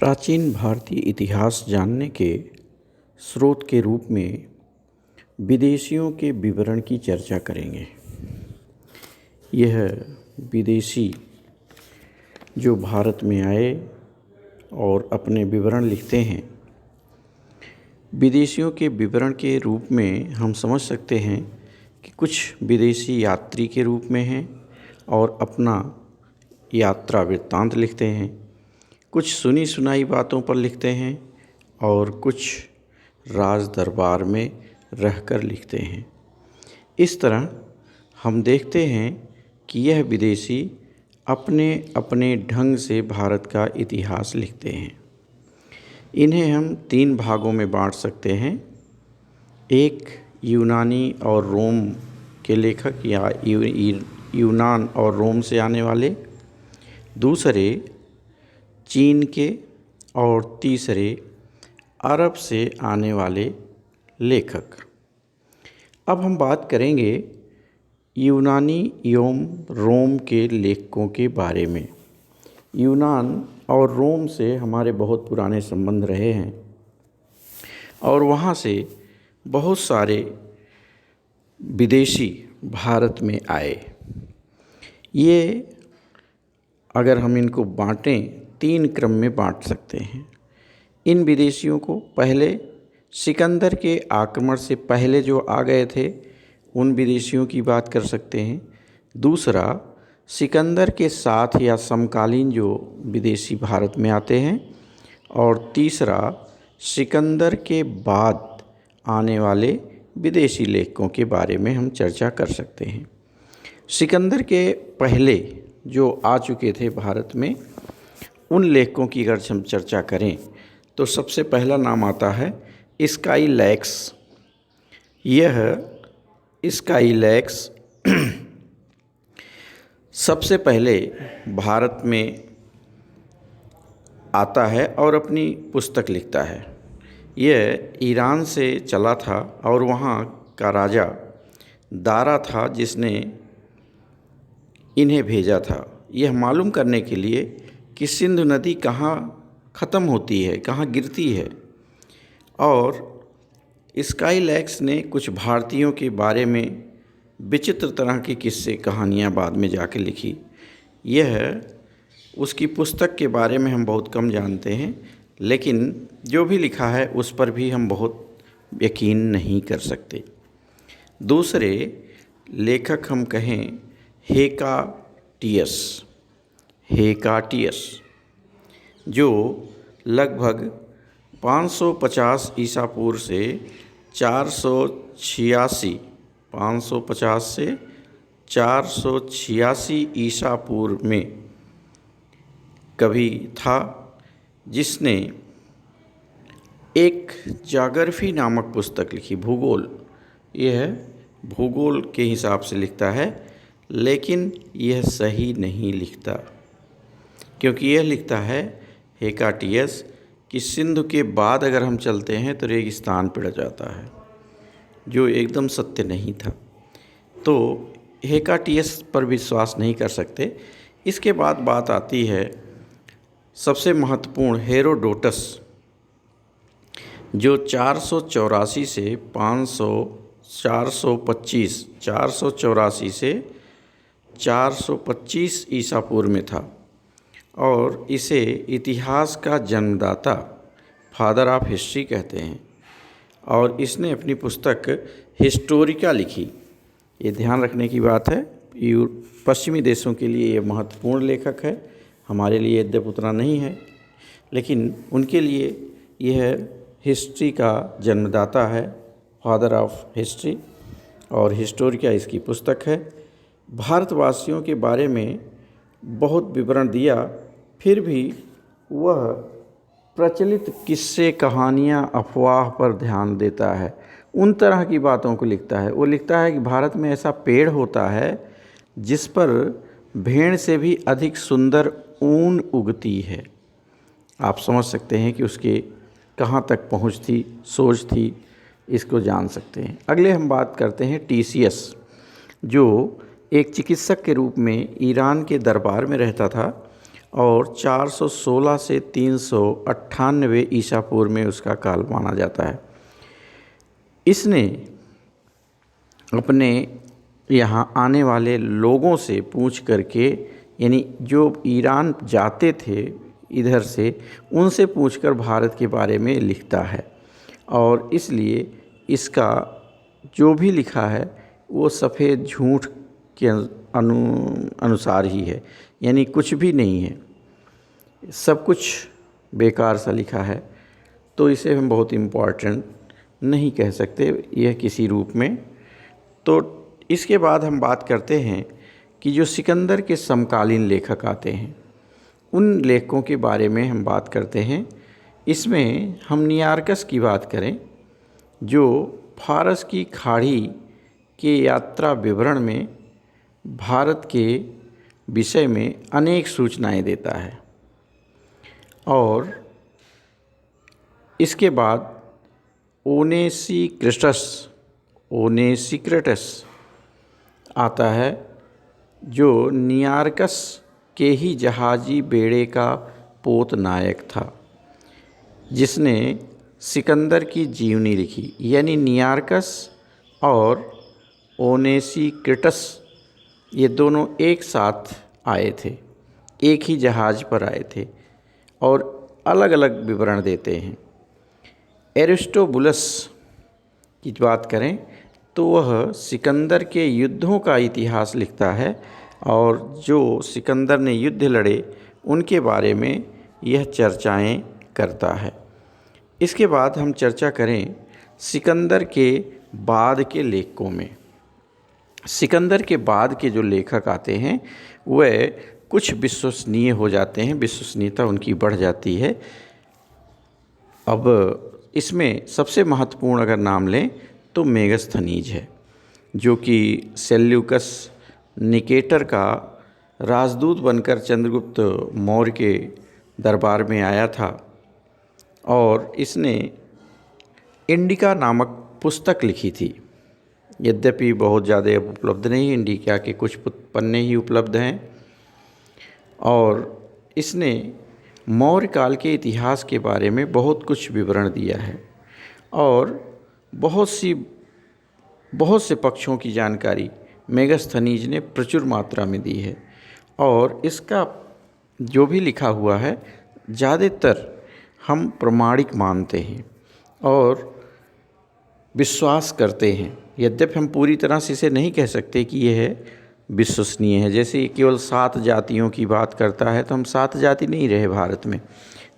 प्राचीन भारतीय इतिहास जानने के स्रोत के रूप में विदेशियों के विवरण की चर्चा करेंगे। यह विदेशी जो भारत में आए और अपने विवरण लिखते हैं, विदेशियों के विवरण के रूप में हम समझ सकते हैं कि कुछ विदेशी यात्री के रूप में हैं और अपना यात्रा वृत्तांत लिखते हैं, कुछ सुनी सुनाई बातों पर लिखते हैं और कुछ राज दरबार में रहकर लिखते हैं। इस तरह हम देखते हैं कि यह विदेशी अपने अपने ढंग से भारत का इतिहास लिखते हैं। इन्हें हम 3 भागों में बांट सकते हैं। एक यूनानी और रोम के लेखक या यूनान और रोम से आने वाले, दूसरे चीन के और तीसरे अरब से आने वाले लेखक। अब हम बात करेंगे यूनानी एवं रोम के लेखकों के बारे में। यूनान और रोम से हमारे बहुत पुराने संबंध रहे हैं और वहाँ से बहुत सारे विदेशी भारत में आए। ये अगर हम इनको बांटें 3 क्रम में बांट सकते हैं। इन विदेशियों को पहले सिकंदर के आक्रमण से पहले जो आ गए थे उन विदेशियों की बात कर सकते हैं। दूसरा, सिकंदर के साथ या समकालीन जो विदेशी भारत में आते हैं। और तीसरा, सिकंदर के बाद आने वाले विदेशी लेखकों के बारे में हम चर्चा कर सकते हैं। सिकंदर के पहले जो आ चुके थे भारत में, उन लेखकों की अगर हम चर्चा करें तो सबसे पहला नाम आता है स्काईलैक्स। यह स्काईलैक्स सबसे पहले भारत में आता है और अपनी पुस्तक लिखता है। यह ईरान से चला था और वहाँ का राजा दारा था जिसने इन्हें भेजा था, यह मालूम करने के लिए कि सिंधु नदी कहाँ ख़त्म होती है, कहाँ गिरती है। और स्काईलैक्स ने कुछ भारतीयों के बारे में विचित्र तरह की किस्से कहानियाँ बाद में जाके लिखी। यह उसकी पुस्तक के बारे में हम बहुत कम जानते हैं, लेकिन जो भी लिखा है उस पर भी हम बहुत यकीन नहीं कर सकते। दूसरे लेखक हम कहें हेकाटियस, जो लगभग 550 ईसा पूर्व से 486 ईसा पूर्व में कवि था, जिसने एक जाग्रफी नामक पुस्तक लिखी, भूगोल। यह भूगोल के हिसाब से लिखता है, लेकिन यह सही नहीं लिखता, क्योंकि यह लिखता है हेकाटियस कि सिंधु के बाद अगर हम चलते हैं तो रेगिस्तान पड़ जाता है, जो एकदम सत्य नहीं था। तो हेकाटियस पर विश्वास नहीं कर सकते। इसके बाद बात आती है सबसे महत्वपूर्ण हेरोडोटस, जो 484 से 425 ईसा पूर्व में था और इसे इतिहास का जन्मदाता, फादर ऑफ हिस्ट्री कहते हैं। और इसने अपनी पुस्तक हिस्टोरिका लिखी। ये ध्यान रखने की बात है, पश्चिमी देशों के लिए ये महत्वपूर्ण लेखक है, हमारे लिए यद्यप उतना नहीं है, लेकिन उनके लिए यह हिस्ट्री का जन्मदाता है, फादर ऑफ हिस्ट्री, और हिस्टोरिका इसकी पुस्तक है। भारतवासियों के बारे में बहुत विवरण दिया, फिर भी वह प्रचलित किस्से, कहानियाँ, अफवाह पर ध्यान देता है, उन तरह की बातों को लिखता है। वो लिखता है कि भारत में ऐसा पेड़ होता है जिस पर भेड़ से भी अधिक सुंदर ऊन उगती है। आप समझ सकते हैं कि उसके कहाँ तक पहुँच थी, सोच थी, इसको जान सकते हैं। अगले हम बात करते हैं टीसीएस, जो एक चिकित्सक के रूप में ईरान के दरबार में रहता था और 416 से 398 ईसा पूर्व में उसका काल माना जाता है। इसने अपने यहाँ आने वाले लोगों से पूछ करके, यानी जो ईरान जाते थे इधर से, उनसे पूछकर भारत के बारे में लिखता है। और इसलिए इसका जो भी लिखा है वो सफ़ेद झूठ के अनुसार ही है, यानी कुछ भी नहीं है, सब कुछ बेकार सा लिखा है। तो इसे हम बहुत इम्पॉर्टेंट नहीं कह सकते यह किसी रूप में। तो इसके बाद हम बात करते हैं कि जो सिकंदर के समकालीन लेखक आते हैं, उन लेखकों के बारे में हम बात करते हैं। इसमें हम नियार्कस की बात करें, जो फारस की खाड़ी के यात्रा विवरण में भारत के विषय में अनेक सूचनाएं देता है। और इसके बाद ओनेसिक्रिटस आता है, जो नियार्कस के ही जहाजी बेड़े का पोत नायक था, जिसने सिकंदर की जीवनी लिखी। यानी नियार्कस और ओनेसिक्रिटस ये दोनों एक साथ आए थे, एक ही जहाज़ पर आए थे और अलग अलग विवरण देते हैं। एरिस्टोबुलस की बात करें तो वह सिकंदर के युद्धों का इतिहास लिखता है और जो सिकंदर ने युद्ध लड़े उनके बारे में यह चर्चाएं करता है। इसके बाद हम चर्चा करें सिकंदर के बाद के लेखकों में। सिकंदर के बाद के जो लेखक आते हैं वह कुछ विश्वसनीय हो जाते हैं, विश्वसनीयता उनकी बढ़ जाती है। अब इसमें सबसे महत्वपूर्ण अगर नाम लें तो मेगस्थनीज है, जो कि सेल्यूकस निकेटर का राजदूत बनकर चंद्रगुप्त मौर्य के दरबार में आया था और इसने इंडिका नामक पुस्तक लिखी थी। यद्यपि बहुत ज़्यादा अब उपलब्ध नहीं, इंडिका के कुछ पन्ने ही उपलब्ध हैं। और इसने मौर्य काल के इतिहास के बारे में बहुत कुछ विवरण दिया है और बहुत से पक्षों की जानकारी मेगस्थनीज ने प्रचुर मात्रा में दी है। और इसका जो भी लिखा हुआ है ज़्यादातर हम प्रमाणिक मानते हैं और विश्वास करते हैं। यद्यपि हम पूरी तरह से इसे नहीं कह सकते कि यह विश्वसनीय है। जैसे केवल 7 जातियों की बात करता है तो हम 7 जाति नहीं रहे भारत में,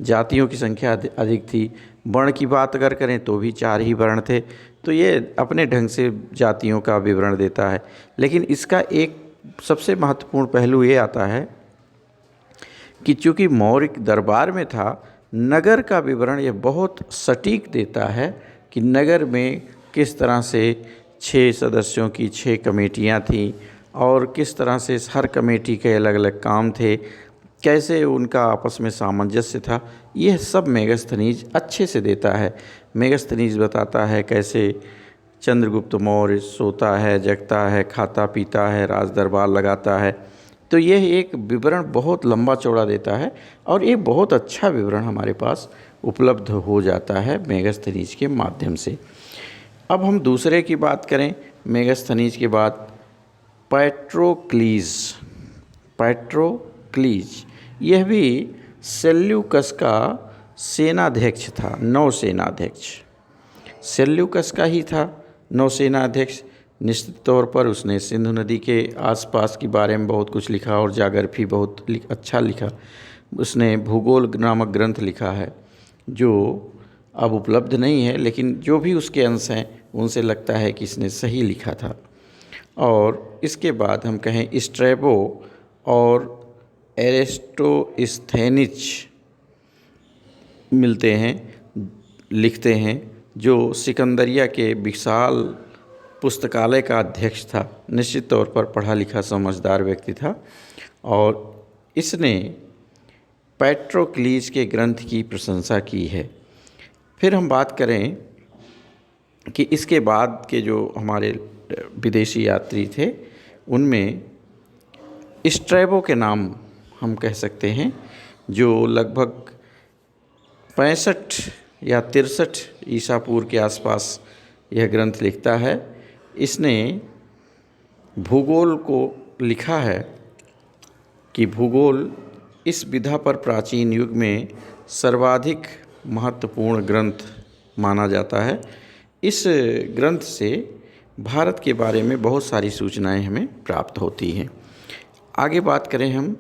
जातियों की संख्या अधिक थी। वर्ण की बात अगर करें तो भी 4 ही वर्ण थे। तो ये अपने ढंग से जातियों का विवरण देता है। लेकिन इसका एक सबसे महत्वपूर्ण पहलू ये आता है कि चूँकि मौर्य दरबार में था, नगर का विवरण यह बहुत सटीक देता है कि नगर में किस तरह से 6 सदस्यों की 6 कमेटियाँ थीं और किस तरह से हर कमेटी के अलग अलग काम थे, कैसे उनका आपस में सामंजस्य था। यह सब मेगस्थनीज अच्छे से देता है। मेगस्थनीज बताता है कैसे चंद्रगुप्त मौर्य सोता है, जगता है, खाता पीता है, राज दरबार लगाता है। तो यह एक विवरण बहुत लंबा चौड़ा देता है और ये बहुत अच्छा विवरण हमारे पास उपलब्ध हो जाता है मेगस्थनीज के माध्यम से। अब हम दूसरे की बात करें मेगस्थनीज के बाद, पैट्रोक्लीज यह भी सेल्यूकस का सेनाध्यक्ष था, नौसेनाध्यक्ष। सेल्यूकस का ही था नौसेनाध्यक्ष। निश्चित तौर पर उसने सिंधु नदी के आसपास के बारे में बहुत कुछ लिखा और जाग्रफी बहुत अच्छा लिखा। उसने भूगोल नामक ग्रंथ लिखा है जो अब उपलब्ध नहीं है, लेकिन जो भी उसके अंश हैं उनसे लगता है कि इसने सही लिखा था। और इसके बाद हम कहें स्ट्रैबो और एरिस्टोस्थेनिज मिलते हैं, लिखते हैं, जो सिकंदरिया के विशाल पुस्तकालय का अध्यक्ष था। निश्चित तौर पर पढ़ा लिखा समझदार व्यक्ति था और इसने पैट्रोक्लीज के ग्रंथ की प्रशंसा की है। फिर हम बात करें कि इसके बाद के जो हमारे विदेशी यात्री थे उनमें स्ट्रैबो के नाम हम कह सकते हैं, जो लगभग 65 या 63 ईसा पूर्व के आसपास यह ग्रंथ लिखता है। इसने भूगोल को लिखा है कि भूगोल इस विधा पर प्राचीन युग में सर्वाधिक महत्वपूर्ण ग्रंथ माना जाता है। इस ग्रंथ से भारत के बारे में बहुत सारी सूचनाएं हमें प्राप्त होती हैं। आगे बात करें हम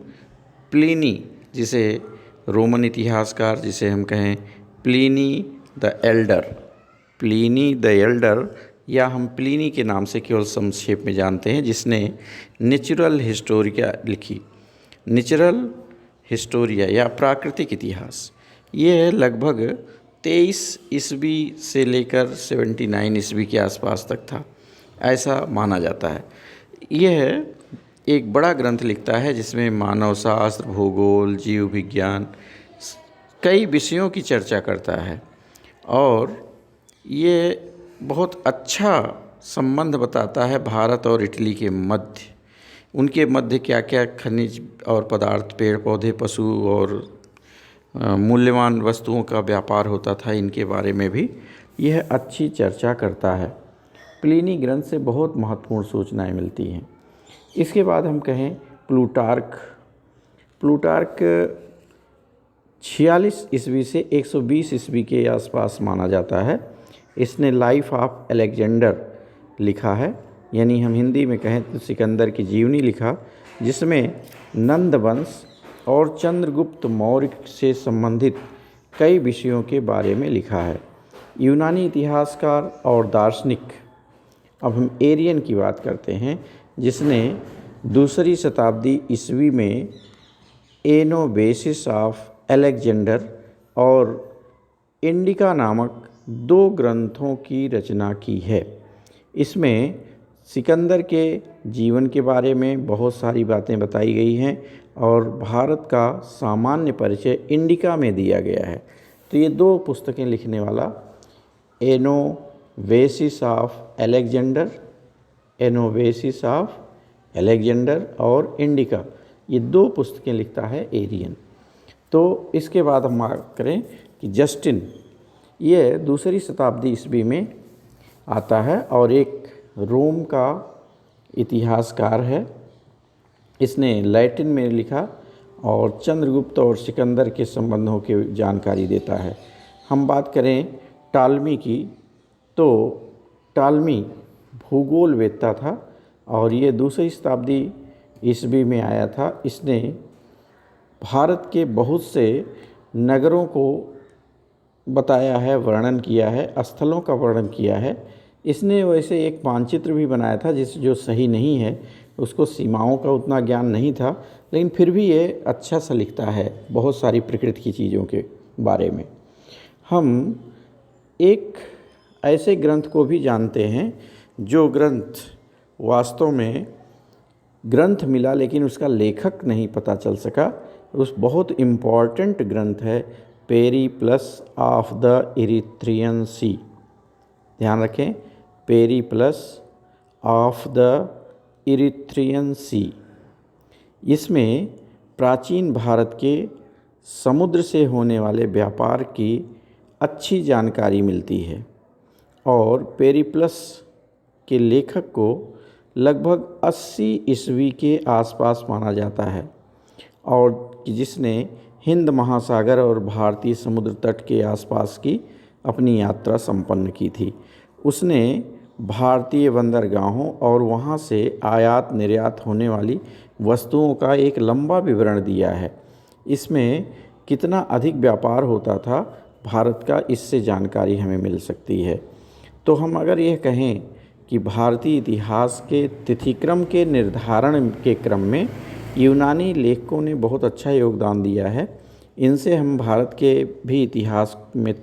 प्लिनी, जिसे रोमन इतिहासकार जिसे हम कहें Pliny the Elder, Pliny the Elder या हम प्लिनी के नाम से केवल संक्षेप में जानते हैं, जिसने नेचुरल हिस्टोरिया लिखी। नेचुरल हिस्टोरिया या प्राकृतिक इतिहास, ये लगभग 23 ईस्वी से लेकर 79 ईस्वी के आसपास तक था, ऐसा माना जाता है। यह एक बड़ा ग्रंथ लिखता है जिसमें मानव शास्त्र, भूगोल, जीव विज्ञान, कई विषयों की चर्चा करता है और ये बहुत अच्छा संबंध बताता है भारत और इटली के मध्य। उनके मध्य क्या क्या खनिज और पदार्थ, पेड़ पौधे, पशु और मूल्यवान वस्तुओं का व्यापार होता था, इनके बारे में भी यह अच्छी चर्चा करता है। प्लिनी ग्रंथ से बहुत महत्वपूर्ण सूचनाएं मिलती हैं। इसके बाद हम कहें प्लूटार्क। प्लूटार्क 46 ईस्वी से 120 ईस्वी के आसपास माना जाता है। इसने लाइफ ऑफ अलेक्जेंडर लिखा है, यानी हम हिंदी में कहें तो सिकंदर की जीवनी लिखा, जिसमें नंद वंश और चंद्रगुप्त मौर्य से संबंधित कई विषयों के बारे में लिखा है। यूनानी इतिहासकार और दार्शनिक, अब हम एरियन की बात करते हैं, जिसने दूसरी शताब्दी ईस्वी में एनोबेसिस ऑफ अलेक्जेंडर और इंडिका नामक 2 ग्रंथों की रचना की है। इसमें सिकंदर के जीवन के बारे में बहुत सारी बातें बताई गई हैं और भारत का सामान्य परिचय इंडिका में दिया गया है। तो ये 2 पुस्तकें लिखने वाला एनोबेसिस ऑफ अलेक्जेंडर, एनोबेसिस ऑफ अलेक्जेंडर और इंडिका, ये 2 पुस्तकें लिखता है एरियन। तो इसके बाद हम बात करें कि जस्टिन, ये दूसरी शताब्दी ईस्वी में आता है और एक रोम का इतिहासकार है। इसने लैटिन में लिखा और चंद्रगुप्त और सिकंदर के संबंधों की जानकारी देता है। हम बात करें टालमी की, तो टालमी भूगोलवेत्ता था और ये दूसरी शताब्दी ईस्वी में आया था। इसने भारत के बहुत से नगरों को बताया है, वर्णन किया है, स्थलों का वर्णन किया है। इसने वैसे एक मानचित्र भी बनाया था जो सही नहीं है, उसको सीमाओं का उतना ज्ञान नहीं था, लेकिन फिर भी ये अच्छा सा लिखता है बहुत सारी प्रकृति की चीज़ों के बारे में। हम एक ऐसे ग्रंथ को भी जानते हैं जो ग्रंथ वास्तव में ग्रंथ मिला लेकिन उसका लेखक नहीं पता चल सका। उस बहुत इम्पॉर्टेंट ग्रंथ है पेरिप्लस ऑफ द इरिथ्रियन सी। ध्यान रखें, पेरिप्लस ऑफ द इरिथ्रियन सी। इसमें प्राचीन भारत के समुद्र से होने वाले व्यापार की अच्छी जानकारी मिलती है और पेरिप्लस के लेखक को लगभग 80 ईस्वी के आसपास माना जाता है और जिसने हिंद महासागर और भारतीय समुद्र तट के आसपास की अपनी यात्रा संपन्न की थी। उसने भारतीय बंदरगाहों और वहाँ से आयात निर्यात होने वाली वस्तुओं का एक लंबा विवरण दिया है। इसमें कितना अधिक व्यापार होता था भारत का, इससे जानकारी हमें मिल सकती है। तो हम अगर यह कहें कि भारतीय इतिहास के तिथिक्रम के निर्धारण के क्रम में यूनानी लेखकों ने बहुत अच्छा योगदान दिया है। इनसे हम भारत के भी इतिहास में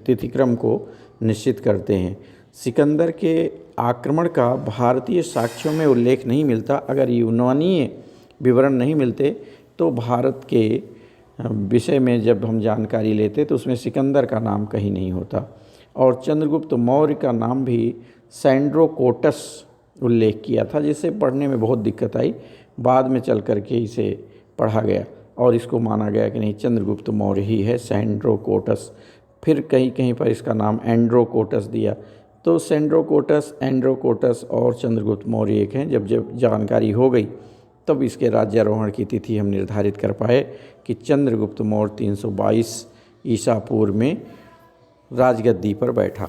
तिथिक्रम को निश्चित करते हैं। सिकंदर के आक्रमण का भारतीय साक्ष्यों में उल्लेख नहीं मिलता। अगर यूनानी विवरण नहीं मिलते तो भारत के विषय में जब हम जानकारी लेते तो उसमें सिकंदर का नाम कहीं नहीं होता और चंद्रगुप्त मौर्य का नाम भी सैंड्रोकोटस उल्लेख किया था, जिसे पढ़ने में बहुत दिक्कत आई। बाद में चल कर के इसे पढ़ा गया। और इसको माना गया कि नहीं चंद्रगुप्त मौर्य ही है, सैंड्रोकोटस। फिर कहीं कहीं पर इसका नाम एंड्रोकोटस दिया। तो सैंड्रोकोटस, एंड्रोकोटस और चंद्रगुप्त मौर्य एक हैं। जब जब जानकारी हो गई तब इसके राज्यारोहण की तिथि हम निर्धारित कर पाए कि चंद्रगुप्त मौर्य 322 ईसा पूर्व में राजगद्दी पर बैठा।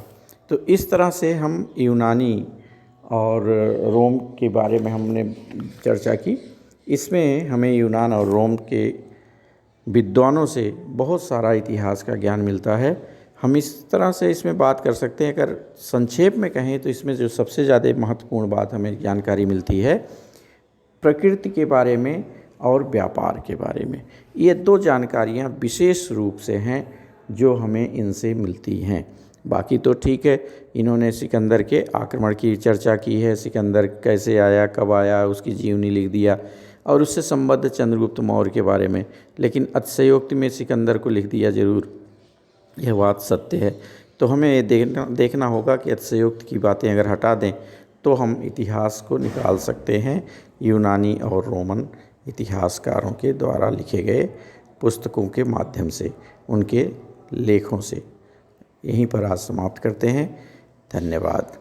तो इस तरह से हम यूनानी और रोम के बारे में हमने चर्चा की। इसमें हमें यूनान और रोम के विद्वानों से बहुत सारा इतिहास का ज्ञान मिलता है। हम इस तरह से इसमें बात कर सकते हैं। अगर संक्षेप में कहें तो इसमें जो सबसे ज़्यादा महत्वपूर्ण बात हमें जानकारी मिलती है प्रकृति के बारे में और व्यापार के बारे में। ये दो जानकारियाँ विशेष रूप से हैं जो हमें इनसे मिलती हैं। बाकी तो ठीक है, इन्होंने सिकंदर के आक्रमण की चर्चा की है, सिकंदर कैसे आया, कब आया, उसकी जीवनी लिख दिया और उससे संबद्ध चंद्रगुप्त मौर्य के बारे में। लेकिन अतिशयोक्ति में सिकंदर को लिख दिया जरूर, यह बात सत्य है। तो हमें ये देखना होगा कि अतिशयोक्ति की बातें अगर हटा दें तो हम इतिहास को निकाल सकते हैं यूनानी और रोमन इतिहासकारों के द्वारा लिखे गए पुस्तकों के माध्यम से, उनके लेखों से। यहीं पर आज समाप्त करते हैं। धन्यवाद।